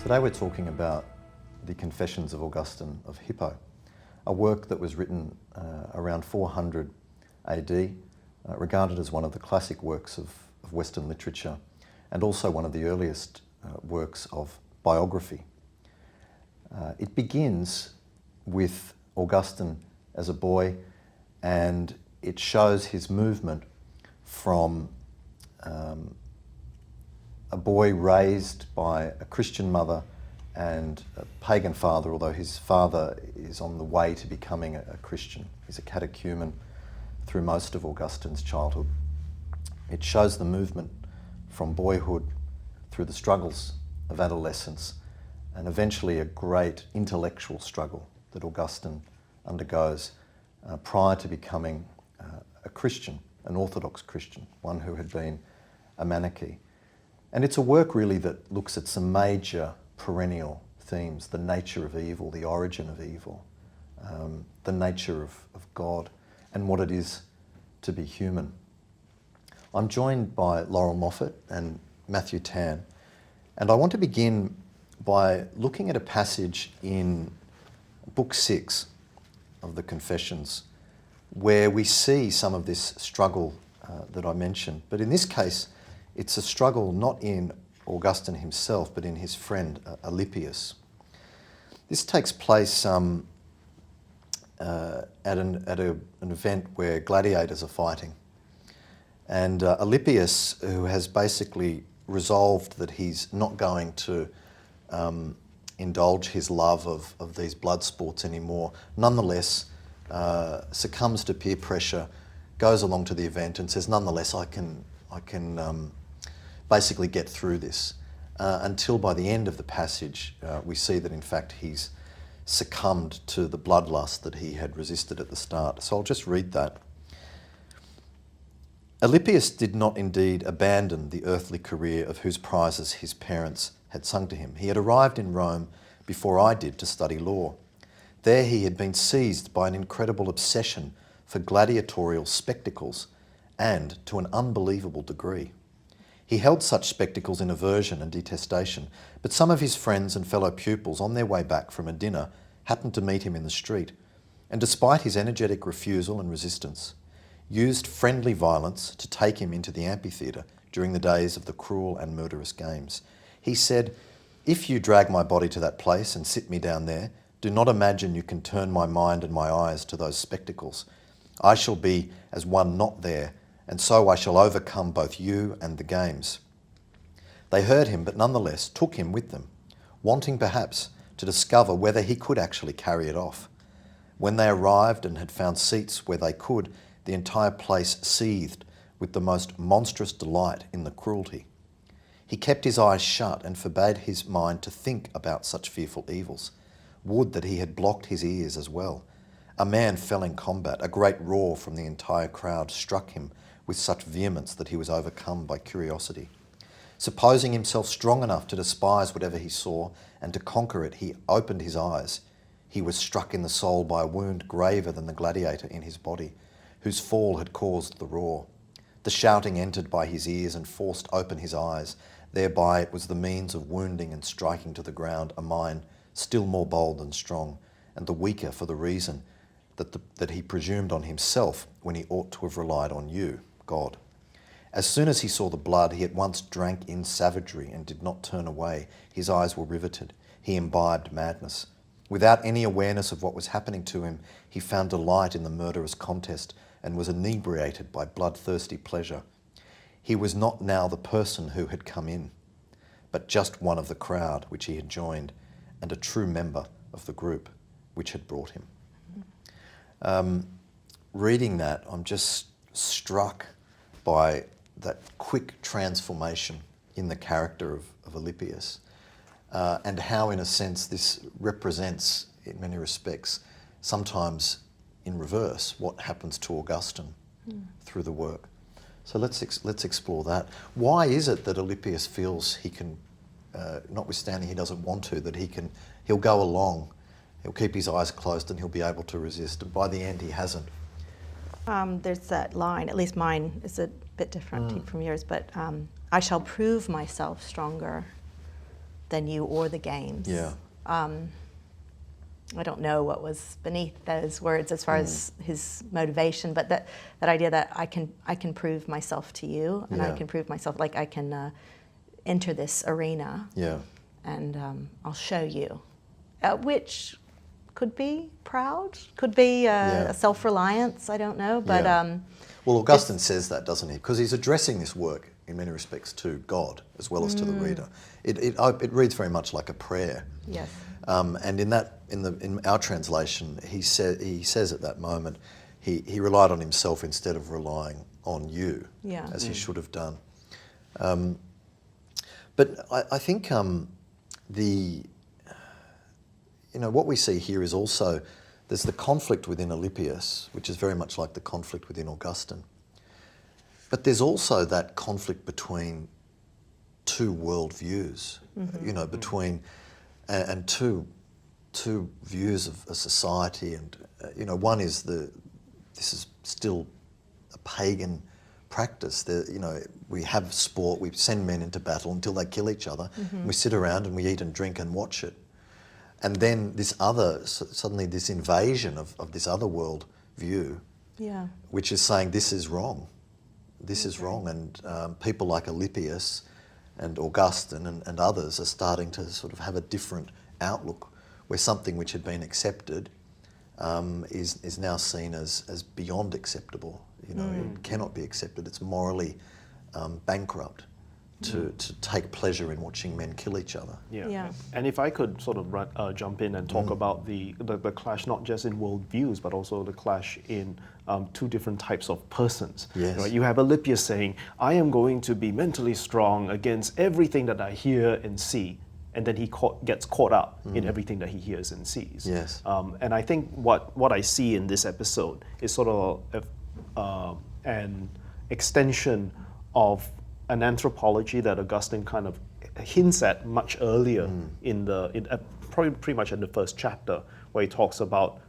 Today we're talking about the Confessions of Augustine of Hippo, a work that was written around 400 AD, regarded as one of the classic works of Western literature and also one of the earliest works of biography. It begins with Augustine as a boy, and it shows his movement from a boy raised by a Christian mother and a pagan father, although his father is on the way to becoming a Christian. He's a catechumen through most of Augustine's childhood. It shows the movement from boyhood through the struggles of adolescence and eventually a great intellectual struggle that Augustine undergoes prior to becoming a Christian, an Orthodox Christian, one who had been a Manichae. And it's a work really that looks at some major perennial themes: the nature of evil, the origin of evil, the nature of God, and what it is to be human. I'm joined by Laurel Moffat and Matthew Tan, and I want to begin by looking at a passage in Book 6 of the Confessions where we see some of this struggle that I mentioned. But in this case, it's a struggle not in Augustine himself, but in his friend Alypius. This takes place at an event where gladiators are fighting. And Alypius, who has basically resolved that he's not going to indulge his love of these blood sports anymore, nonetheless succumbs to peer pressure, goes along to the event and says, nonetheless, I can basically get through this, until by the end of the passage we see that in fact he's succumbed to the bloodlust that he had resisted at the start. So I'll just read that. Alypius did not indeed abandon the earthly career of whose prizes his parents had sung to him. He had arrived in Rome before I did to study law. There he had been seized by an incredible obsession for gladiatorial spectacles, and to an unbelievable degree. He held such spectacles in aversion and detestation, but some of his friends and fellow pupils on their way back from a dinner happened to meet him in the street, and despite his energetic refusal and resistance, used friendly violence to take him into the amphitheatre during the days of the cruel and murderous games. He said, "If you drag my body to that place and sit me down there, do not imagine you can turn my mind and my eyes to those spectacles. I shall be as one not there, and so I shall overcome both you and the games." They heard him, but nonetheless took him with them, wanting perhaps to discover whether he could actually carry it off. When they arrived and had found seats where they could, the entire place seethed with the most monstrous delight in the cruelty. He kept his eyes shut and forbade his mind to think about such fearful evils. Would that he had blocked his ears as well. A man fell in combat. A great roar from the entire crowd struck him with such vehemence that he was overcome by curiosity. Supposing himself strong enough to despise whatever he saw and to conquer it, he opened his eyes. He was struck in the soul by a wound graver than the gladiator in his body, whose fall had caused the roar. The shouting entered by his ears and forced open his eyes. Thereby it was the means of wounding and striking to the ground a mind still more bold and strong, and the weaker for the reason that he presumed on himself when he ought to have relied on you, God. As soon as he saw the blood, he at once drank in savagery and did not turn away. His eyes were riveted. He imbibed madness. Without any awareness of what was happening to him, he found delight in the murderous contest and was inebriated by bloodthirsty pleasure. He was not now the person who had come in, but just one of the crowd which he had joined, and a true member of the group which had brought him. Reading that, I'm just struck by that quick transformation in the character of Alypius, and how, in a sense, this represents, in many respects, sometimes in reverse, what happens to Augustine through the work. So let's explore that. Why is it that Alypius feels he can, notwithstanding he doesn't want to, that he'll go along, he'll keep his eyes closed and he'll be able to resist, and by the end he hasn't? There's that line, at least mine is a bit different from yours, but I shall prove myself stronger than you or the games. Yeah. I don't know what was beneath those words as far as his motivation, but that idea that I can prove myself to you, and I can prove myself, like I can enter this arena, and I'll show you, which could be proud, could be a self-reliance, I don't know, but well, Augustine says that, doesn't he? Because he's addressing this work in many respects to God as well as to the reader. It reads very much like a prayer. Yes. And in our translation, he says at that moment, he relied on himself instead of relying on you, as he should have done. But I think what we see here is also there's the conflict within Alypius, which is very much like the conflict within Augustine. But there's also that conflict between two worldviews, between and two views of a society, and one is this is still a pagan practice. We have sport, we send men into battle until they kill each other, and we sit around and we eat and drink and watch it. And then suddenly this invasion of this other world view, which is saying this is wrong. This is wrong, and people like Alypius and Augustine and others are starting to sort of have a different outlook, where something which had been accepted is now seen as beyond acceptable. It cannot be accepted. It's morally bankrupt to take pleasure in watching men kill each other. Yeah. And if I could sort of jump in and talk about the clash, not just in worldviews, but also the clash in two different types of persons. Yes. Right? You have Alypius saying, I am going to be mentally strong against everything that I hear and see. And then he gets caught up in everything that he hears and sees. Yes. And I think what I see in this episode is sort of an extension of an anthropology that Augustine kind of hints at much earlier probably pretty much in the first chapter, where he talks about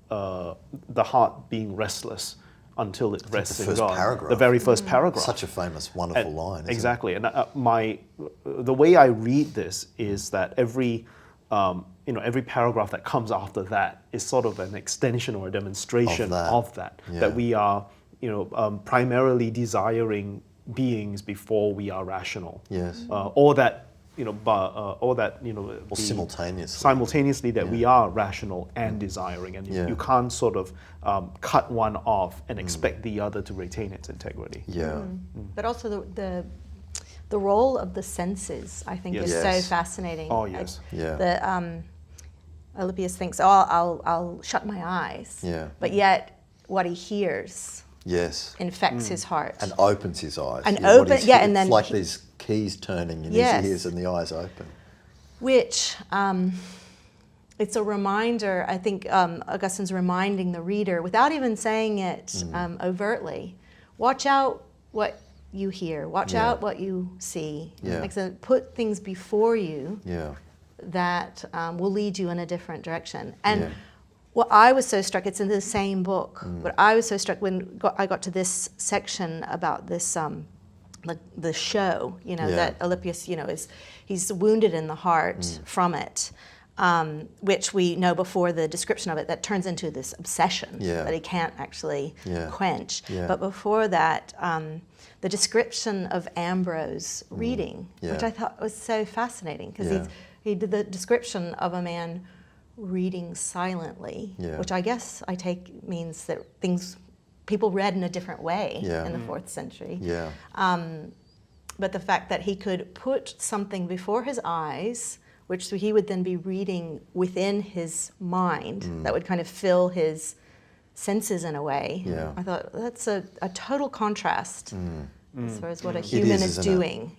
the heart being restless until it rests in God. Paragraph. The very first paragraph. Such a famous, wonderful line. Isn't Exactly. It? And the way I read this is that every paragraph that comes after that is sort of an extension or a demonstration of that. That we are, primarily desiring beings before we are rational. Yes. Or simultaneously that we are rational and desiring, and you can't sort of cut one off and expect the other to retain its integrity. But also the role of the senses, I think, is so fascinating. Oh yes. Alypius thinks, I'll shut my eyes. But yet what he hears infects his heart. And opens his eyes. And then it's like these keys turning in his ears and the eyes open. Which, it's a reminder, I think Augustine's reminding the reader, without even saying it overtly, watch out what you hear, watch out what you see. Put things before you that will lead you in a different direction. And what I was so struck, it's in the same book, but I was so struck when I got to this section about this, the show, that Alypius, he's wounded in the heart from it, which we know before the description of it, that turns into this obsession that he can't actually quench. But before that, the description of Ambrose reading, which I thought was so fascinating, because he did the description of a man reading silently, which I guess I take means that people read in a different way in the 4th century. But the fact that he could put something before his eyes, which he would then be reading within his mind, that would kind of fill his senses in a way. I thought that's a total contrast as far as what a human is doing.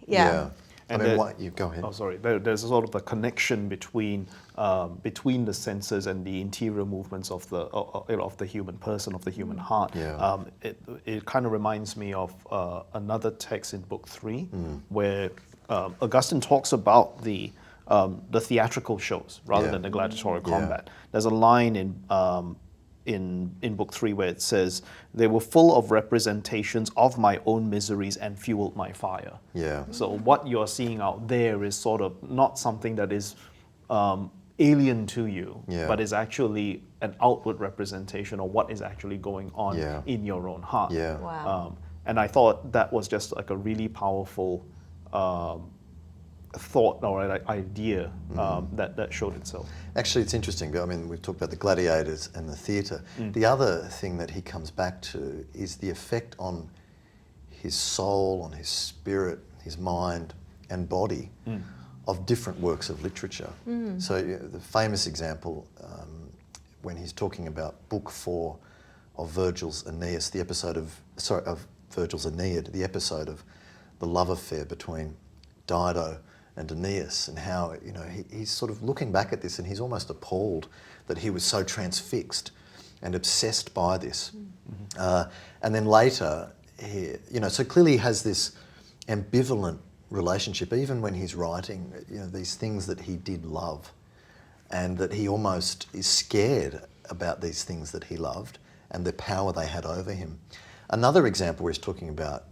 And you go ahead. Oh, sorry. There's a sort of a connection between the senses and the interior movements of the human person, of the human heart. It kind of reminds me of another text in Book 3, where Augustine talks about the theatrical shows rather than the gladiatorial combat. There's a line in book 3 where it says, "They were full of representations of my own miseries and fueled my fire." Yeah. So what you're seeing out there is sort of not something that is alien to you, Yeah. but is actually an outward representation of what is actually going on Yeah. in your own heart. Yeah. Wow. And I thought that was just like a really powerful thought or an idea that showed itself. Actually, it's interesting. I mean, we've talked about the gladiators and the theatre. The other thing that he comes back to is the effect on his soul, on his spirit, his mind and body of different works of literature. So the famous example, when he's talking about Book 4 of Virgil's Aeneas, of Virgil's Aeneid, the episode of the love affair between Dido and Aeneas, and how he's sort of looking back at this and he's almost appalled that he was so transfixed and obsessed by this. And then later, so clearly he has this ambivalent relationship, even when he's writing, these things that he did love, and that he almost is scared about these things that he loved and the power they had over him. Another example where he's talking about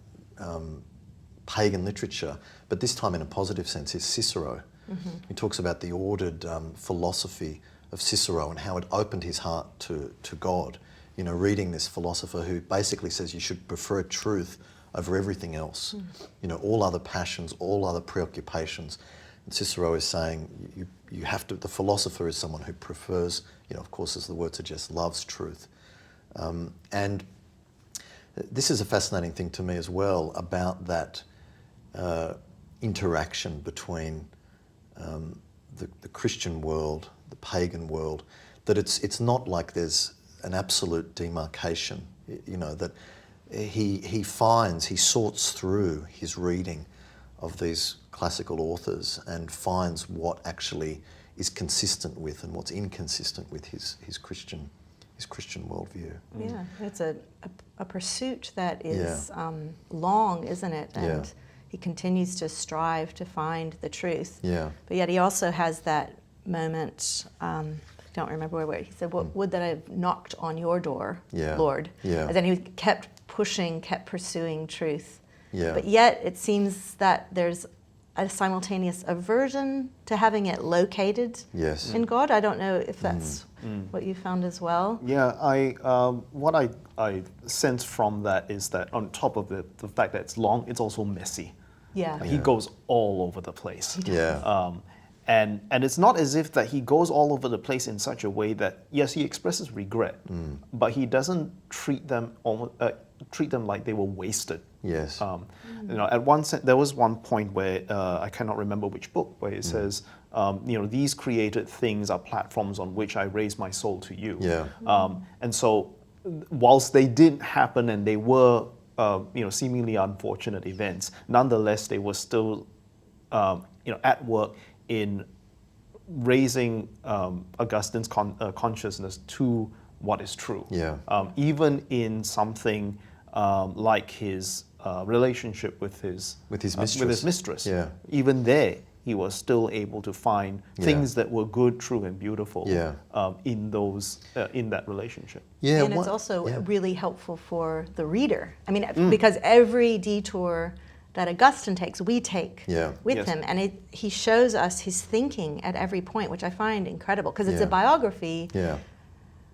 pagan literature, but this time in a positive sense, is Cicero. He talks about the ordered philosophy of Cicero and how it opened his heart to God. Reading this philosopher who basically says you should prefer truth over everything else. All other passions, all other preoccupations. And Cicero is saying you have to. The philosopher is someone who prefers, of course, as the word suggests, loves truth. And this is a fascinating thing to me as well about that interaction between the Christian world, the pagan world, that it's not like there's an absolute demarcation, that he sorts through his reading of these classical authors and finds what actually is consistent with and what's inconsistent with his Christian worldview. Yeah, it's a pursuit that is long, isn't it? And he continues to strive to find the truth. Yeah. But yet he also has that moment, I don't remember where he said, would that I've knocked on your door, Lord. Yeah. And then he kept pushing, kept pursuing truth. Yeah. But yet it seems that there's a simultaneous aversion to having it located in God. I don't know if that's what you found as well. Yeah, what I sense from that is that on top of the fact that it's long, it's also messy. Yeah. He goes all over the place. Yeah. And it's not as if that he goes all over the place in such a way that, yes, he expresses regret, but he doesn't treat them like they were wasted. Yes. There was one point where I cannot remember which book, where it says, these created things are platforms on which I raise my soul to you. Yeah. And so, whilst they did happen and they were, seemingly unfortunate events, nonetheless, they were still, at work in raising Augustine's consciousness to what is true. Yeah. Even in something like his relationship with his mistress. Yeah. Even there, he was still able to find things that were good, true, and beautiful in that relationship. Yeah. And it's also really helpful for the reader. I mean, because every detour that Augustine takes, we take with him. And he shows us his thinking at every point, which I find incredible, because it's a biography. Yeah.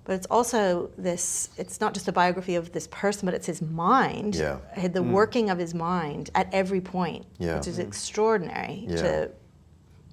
But it's also it's not just a biography of this person, but it's his mind, the working of his mind at every point, which is extraordinary to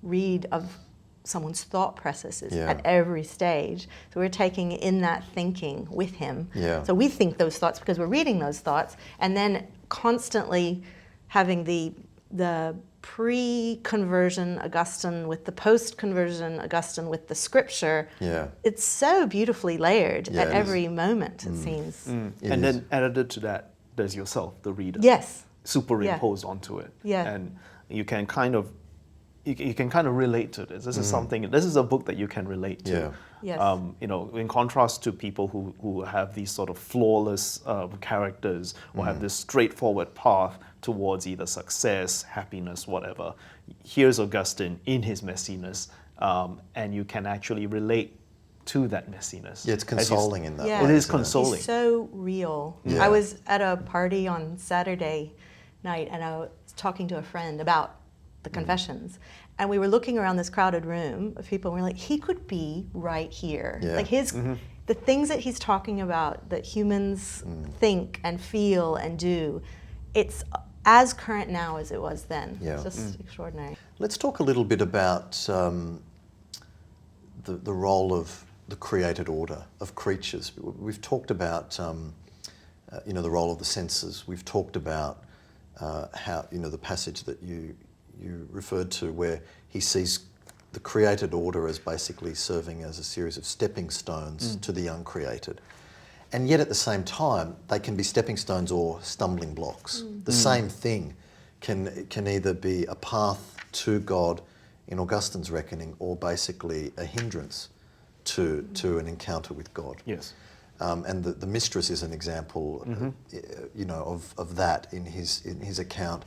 read of someone's thought processes at every stage. So we're taking in that thinking with him. Yeah. So we think those thoughts because we're reading those thoughts, and then constantly having the pre-conversion Augustine with the post-conversion Augustine with the scripture. Yeah. It's so beautifully layered at every moment, it seems. And then added to that, there's yourself, the reader. Yes. Superimposed onto it. Yeah. And you can kind of relate to this. This is a book that you can relate to. Yeah. Yes. In contrast to people who have these sort of flawless characters or have this straightforward path towards either success, happiness, whatever. Here's Augustine in his messiness, and you can actually relate to that messiness. Yeah, it's consoling in that Yeah. way. It is isn't consoling. He's so real. Yeah. I was at a party on Saturday night and I was talking to a friend about the confessions. And we were looking around this crowded room of people and we were like, he could be right here. Yeah. Like the things that he's talking about that humans think and feel and do, it's as current now as it was then. Yeah. It's just extraordinary. Let's talk a little bit about the role of the created order of creatures. We've talked about the role of the senses. We've talked about how the passage that you referred to, where he sees the created order as basically serving as a series of stepping stones to the uncreated. And yet at the same time, they can be stepping stones or stumbling blocks. The same thing can either be a path to God in Augustine's reckoning, or basically a hindrance to an encounter with God. Yes. And the mistress is an example, of that in his account.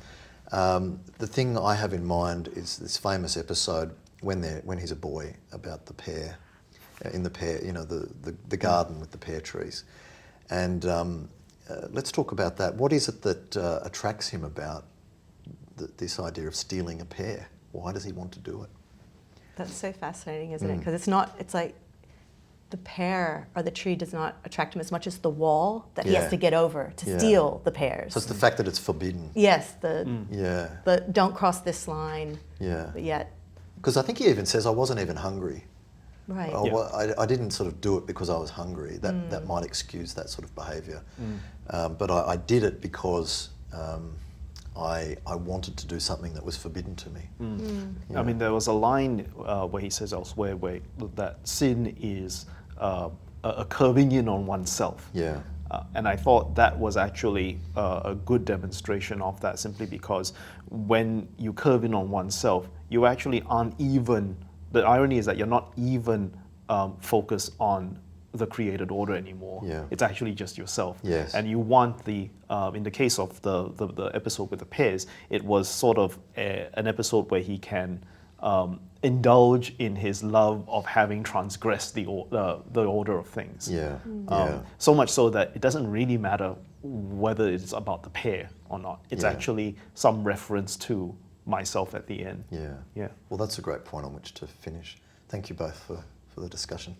The thing I have in mind is this famous episode when he's a boy, about the pear, in the pear, the garden with the pear trees. And let's talk about that. What is it that attracts him about this idea of stealing a pear? Why does he want to do it? That's so fascinating, isn't it? Because it's like the pear or the tree does not attract him as much as the wall that he has to get over to steal the pears. So it's the fact that it's forbidden. Yes, Yeah. the don't cross this line. Yeah. But yet, Because I think he even says, I wasn't even hungry. right. Oh, well, I didn't sort of do it because I was hungry. That might excuse that sort of behaviour. But I did it because I wanted to do something that was forbidden to me. I mean, there was a line where he says elsewhere that sin is a curving in on oneself. Yeah. And I thought that was actually a good demonstration of that, simply because when you curve in on oneself, you actually aren't even, the irony is that you're not even focused on the created order anymore. Yeah. It's actually just yourself. Yes. And you want in the case of the episode with the pears, it was sort of an episode where he can indulge in his love of having transgressed the order of things. Yeah. So much so that it doesn't really matter whether it's about the pear or not. It's actually some reference to myself at the end. Yeah. Yeah. Well, that's a great point on which to finish. Thank you both for the discussion.